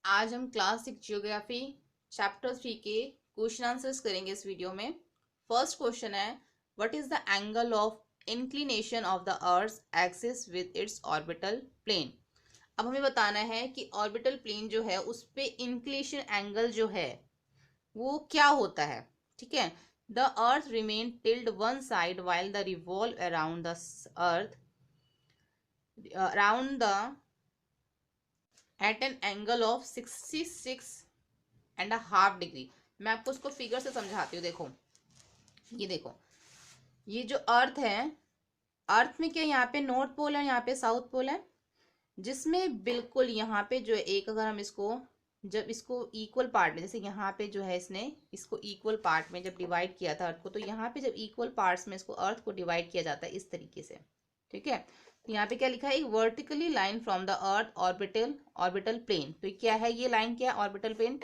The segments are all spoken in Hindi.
आज हम क्लास 6 जियोग्राफी चैप्टर 3 के क्वेश्चन आंसर्स करेंगे इस वीडियो में। फर्स्ट क्वेश्चन है, what is the angle of inclination of the earth axis with its orbital plane. अब हमें बताना है कि ऑर्बिटल प्लेन जो है उस पे इंक्लिनेशन एंगल जो है वो क्या होता है। ठीक है, the earth remain tilted one side while the revolve around the earth around the at an angle of 66.5 degree. मैं आपको उसको फिगर से समझाती हूँ। देखो, ये देखो, ये जो अर्थ है, अर्थ में क्या यहाँ पे नॉर्थ पोल है, यहाँ पे साउथ पोल है, जिसमें बिल्कुल यहाँ पे जो है एक, अगर हम इसको जब इसको इक्वल पार्ट में, जैसे यहाँ पे जो है इसने इसको इक्वल पार्ट में जब डिवाइड किया था अर्थ को, तो यहाँ पे जब इक्वल पार्ट्स में इसको अर्थ को डिवाइड किया जाता है इस तरीके से। ठीक है, तो यहाँ पे क्या लिखा है, एक vertically line from the earth orbital orbital plane. तो क्या है ये लाइन, क्या है ऑर्बिटल प्लेन।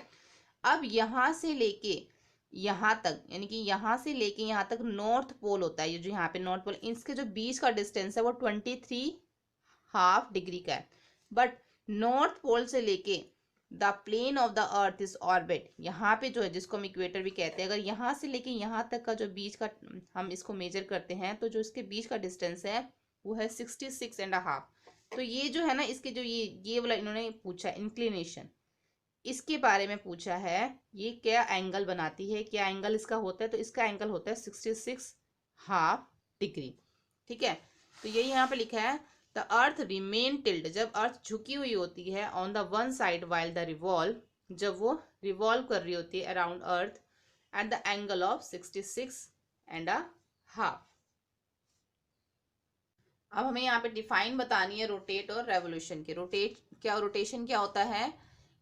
अब यहाँ से लेके यहाँ तक, यानी कि यहाँ से लेके यहाँ तक नॉर्थ पोल होता है, ये जो यहाँ पे नॉर्थ पोल, इसके जो बीच का डिस्टेंस है वो 23.5 डिग्री का है। बट नॉर्थ पोल से लेके the plane of the earth is orbit, यहाँ पे जो है जिसको हम इक्वेटर भी कहते हैं, अगर यहाँ से लेके यहाँ तक का जो बीच का हम इसको मेजर करते हैं, तो जो इसके बीच का डिस्टेंस है वो है 66.5। तो ये जो है ना, इसके जो ये वाला इन्होंने पूछा इंक्लिनेशन, इसके बारे में पूछा है, ये क्या एंगल बनाती है, क्या एंगल इसका होता है। तो इसका एंगल होता है 66.5 डिग्री। ठीक है, तो ये यहाँ पे लिखा है, द अर्थ रिमेन टिल्ड, जब अर्थ झुकी हुई होती है, on the one side while the revolve, जब वो रिवॉल्व कर रही होती है around earth at the angle of 66.5। अब हमें यहाँ पे डिफाइन बतानी है रोटेट और रेवोल्यूशन की। रोटेशन क्या होता है,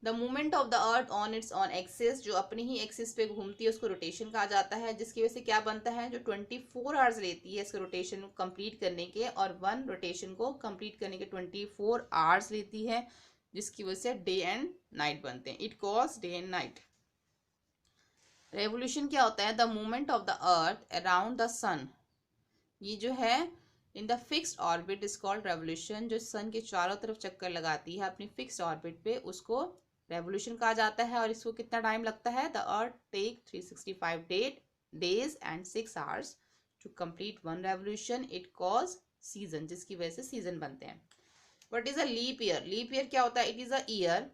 the movement of the earth on it's on axis, जो अपनी ही एक्सिस पे घूमती है उसको रोटेशन कहा जाता है, जिसकी वजह से क्या बनता है, जो 24 आवर्स लेती है इसके रोटेशन को कंप्लीट करने के, और वन रोटेशन को कंप्लीट करने के 24 आवर्स लेती है, जिसकी वजह से डे एंड नाइट बनते हैं। It cause day and night. Revolution क्या होता है, the movement of the earth around the sun, ये जो है in the fixed orbit is called revolution, जो सन के चारों तरफ चक्कर लगाती है अपनी फिक्स्ड ऑर्बिट पे, उसको रेवोल्यूशन कहा जाता है। और इसको कितना टाइम लगता है, the earth take 365 days and 6 hours to complete one revolution. It cause season, जिसकी वजह से सीजन बनते हैं। What is a leap year, leap year क्या होता है, इट इज अ ईयर,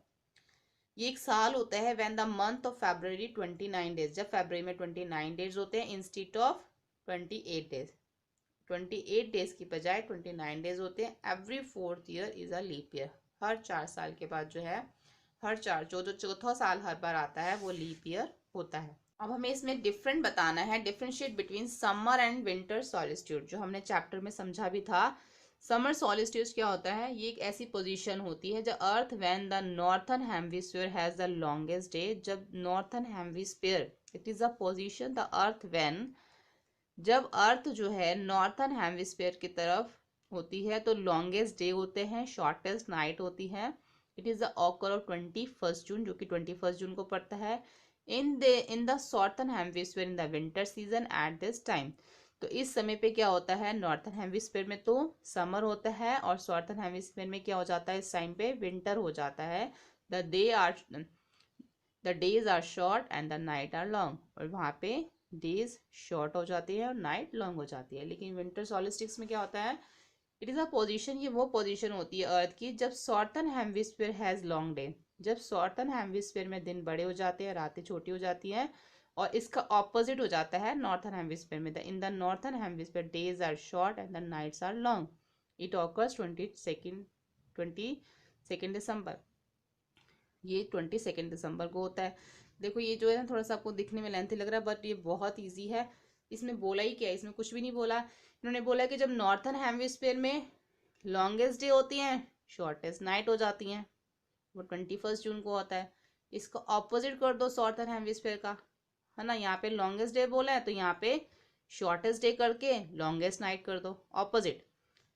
ये एक साल होता है when the month of February 29 days, जब फरवरी में 29 डेज होते हैं इंस्टीड ऑफ 28 डेज, 28 डेज की बजाय 29 डेज होते हैं। Every 4th year is a leap year, हर 4 साल के बाद जो है, हर चार जो चौथा साल हर बार आता है वो लीप ईयर होता है। अब हमें इसमें डिफरेंट बताना है, differentiate between summer and winter solstice, जो हमने चैप्टर में समझा भी था। समर सॉलिस्ट्यूड क्या होता है, ये एक ऐसी पोजीशन होती है जब earth when the northern hemisphere has the longest day, जब northern hemisphere, it is a position the earth when, जब अर्थ जो है नॉर्थन हेमिस्फीयर की तरफ होती है तो लॉन्गेस्ट डे होते हैं, शॉर्टेस्ट नाइट होती है। It is the occur of 21 June, जो कि 21 जून को पड़ता है। In the southern hemisphere in the winter season at this time, तो इस समय पे क्या होता है, नॉर्थन हेमिस्फीयर में तो समर होता है, और सॉर्थन हेमिस्फीयर में क्या हो जाता है, इस टाइम पे विंटर हो जाता है। The days are short and the night are long, और वहाँ पे डेज शॉर्ट हो जाती है और नाइट लॉन्ग हो जाती है। लेकिन विंटर सॉलिस्टिक्स में क्या होता है, इट इज़ अ पोजीशन, ये वो पोजीशन होती है अर्थ की जब सॉर्थन हेमिस्फीयर हैज़ लॉन्ग डे, जब सॉर्थन हेमिस्फीयर में दिन बड़े हो जाते हैं, रातें छोटी हो जाती हैं, और इसका ऑपोजिट हो जाता है नॉर्थन हेमिस्फीयर में। In the northern hemisphere days are short and the nights are long. It occurs 22 December, ये 22 दिसंबर को होता है। देखो ये जो है ना, थोड़ा सा आपको दिखने में लेंथी लग रहा है, बट ये बहुत ईजी है। इसमें बोला ही क्या है, इसमें कुछ भी नहीं बोला। इन्होंने बोला कि जब नॉर्थन हेमिस्फीयर में लॉन्गेस्ट डे होती हैं, शॉर्टेस्ट नाइट हो जाती हैं, वो 21 जून को होता है। इसको ऑपोजिट कर दो सॉर्थन हेमिस्फीयर का, है ना, यहाँ पे लॉन्गेस्ट डे बोला है तो यहाँ पे शॉर्टेस्ट डे करके लॉन्गेस्ट नाइट कर दो, ऑपोजिट।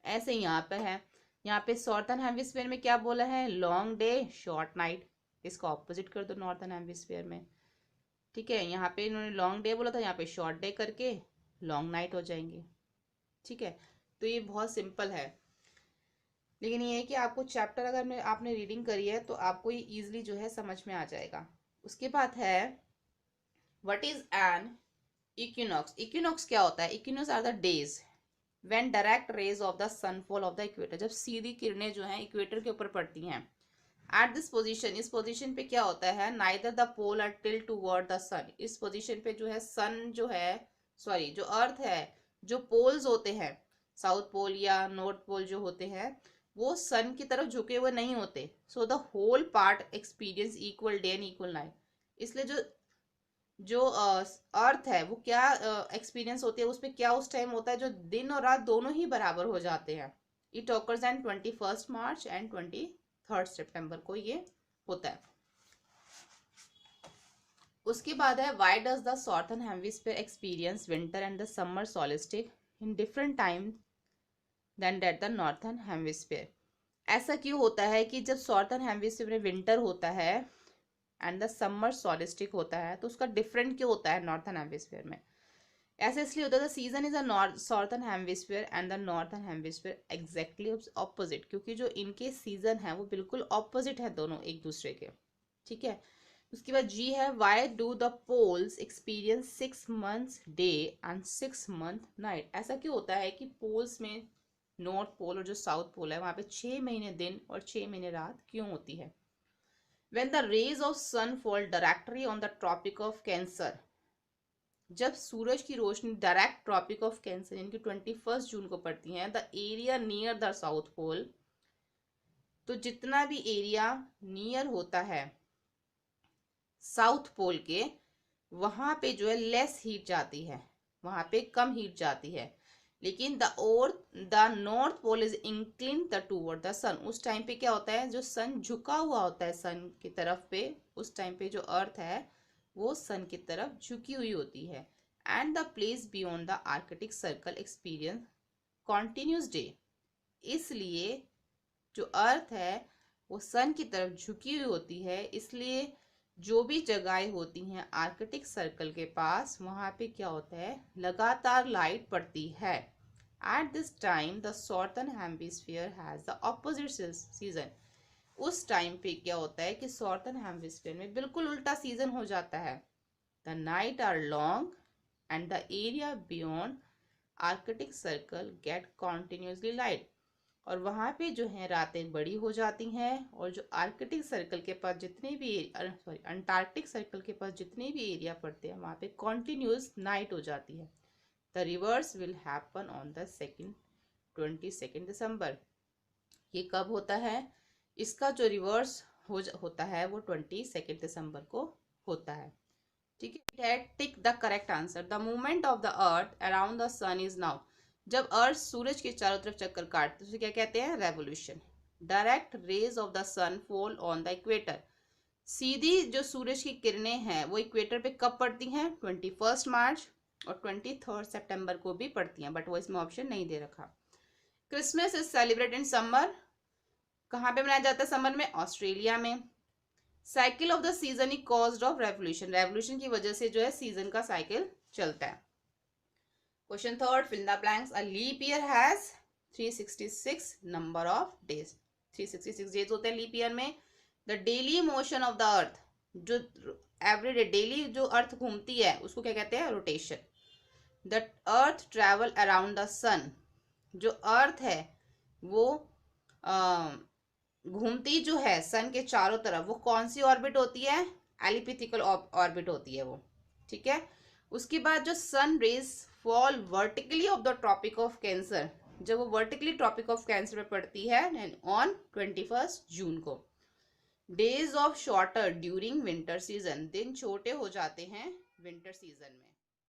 ऐसे ही यहाँ पे है, यहाँ पे सॉर्थन हेमिस्फीयर में क्या बोला है, लॉन्ग डे शॉर्ट नाइट, इसको ऑपोजिट कर दो नॉर्थन हेमिस्फीयर में। ठीक है, यहाँ पे इन्होंने लॉन्ग डे बोला था, यहाँ पे शॉर्ट डे करके लॉन्ग नाइट हो जाएंगे। ठीक है, तो ये बहुत सिंपल है। लेकिन ये है कि आपको चैप्टर अगर में आपने रीडिंग करी है तो आपको ये ईजिली जो है समझ में आ जाएगा। उसके बाद है what is an equinox. Equinox क्या होता है? Equinox are the days when direct rays of the sun fall of the equator, जब सीधी किरणें जो हैं इक्वेटर के ऊपर पड़ती हैं। एट दिस पोजीशन, इस पोजीशन पे क्या होता है? Neither the pole are tilt toward the sun, इस पोजीशन पे जो है सन जो है, सॉरी जो अर्थ है, जो पोल्स होते हैं साउथ पोल या नॉर्थ पोल जो होते हैं वो सन की तरफ झुके हुए नहीं होते। So the whole part experience equal day and equal night. इसलिए जो जो अर्थ है वो क्या एक्सपीरियंस होती है, उस पर क्या उस टाइम होता है जो दिन और रात दोनों ही बराबर हो जाते हैं। It occurs and 21 March and 23 सितंबर को ये होता है। उसके बाद है why does the southern hemisphere experience winter and the summer solstice in different time then that the northern hemisphere. ऐसा क्यों होता है कि जब सॉर्थर्न हेमिस्फीयर में विंटर होता है एंड द समर सॉलिस्टिक होता है तो उसका डिफरेंट क्यों होता है नॉर्थर्न हेमिस्फीयर में? ऐसे इसलिए होता है the season is a southern hemisphere and the northern hemisphere exactly opposite, क्योंकि जो इनके सीजन है वो बिल्कुल ऑपोजिट है दोनों एक दूसरे के। ठीक है। उसके बाद जी है why do the poles experience 6 months day and 6 month night. ऐसा क्यों होता है कि पोल्स में, नॉर्थ पोल और जो साउथ पोल है वहां पे 6 महीने दिन और 6 महीने रात क्यों होती है? When the rays of sun fall directly on the Tropic of Cancer, जब सूरज की रोशनी डायरेक्ट ट्रॉपिक ऑफ कैंसर यानी कि 21 जून को पड़ती है, the area near the south pole, तो जितना भी एरिया नियर होता है साउथ पोल के वहां पे जो है लेस हीट जाती है, वहां पे कम हीट जाती है। लेकिन the north pole is inclined toward the sun, उस टाइम पे क्या होता है जो सन झुका हुआ होता है सन की तरफ पे, उस टाइम पे जो अर्थ है वो सन की तरफ झुकी हुई होती है। And the place beyond the Arctic circle experience continuous day, इसलिए जो अर्थ है वो सन की तरफ झुकी हुई होती है, इसलिए जो भी जगहें होती हैं आर्कटिक सर्कल के पास वहां पे क्या होता है लगातार लाइट पड़ती है। At this time the southern hemisphere has the opposite season, उस टाइम पे क्या होता है कि सॉर्थर्न हेमिस्फीयर में बिल्कुल उल्टा सीजन हो जाता है। The night are long and the area beyond Arctic circle get continuously light, और वहाँ पे जो है रातें बड़ी हो जाती हैं और जो आर्कटिक सर्कल के पास जितने भी अंटार्कटिक सर्कल के पास जितने भी एरिया पड़ते हैं वहाँ पे कॉन्टिन्यूस नाइट हो जाती है। The reverse will happen on the 22 December. ये कब होता है? इसका जो रिवर्स होता है वो 22 दिसंबर को होता है। ठीक है। Tick the correct answer. The movement of the earth around the sun is now, जब अर्थ सूरज के चारों तरफ चक्कर काटते उसे क्या कहते हैं? Revolution. Direct rays of the sun fall on the equator, सीधी जो सूरज की किरणें हैं वो इक्वेटर पे कब पड़ती हैं? 21 मार्च और 23 सितंबर को भी पड़ती हैं, बट वो इसमें ऑप्शन नहीं दे रखा। Christmas is celebrate in summer, कहाँ पे मनाया जाता है समर में? ऑस्ट्रेलिया में। Cycle of the season is caused of revolution, revolution की वजह से जो है सीजन का साइकिल चलता है। Question third, fill in the blanks. A leap year has 366 number of days. 366 days होते हैं लीप ईयर में। The daily motion of the earth, जो एवरी डे डेली जो अर्थ घूमती है उसको क्या कहते हैं? Rotation. The earth travel around the sun, जो अर्थ है वो घूमती जो है सन के चारों तरफ, वो कौन सी ऑर्बिट होती है? एलिप्टिकल ऑर्बिट होती है वो। ठीक है। उसके बाद जो sun rays fall vertically of the Tropic of Cancer, जब वो वर्टिकली ट्रॉपिक ऑफ कैंसर में पड़ती है ऑन 21 जून को। Days of shorter during winter season, दिन छोटे हो जाते हैं विंटर सीजन में।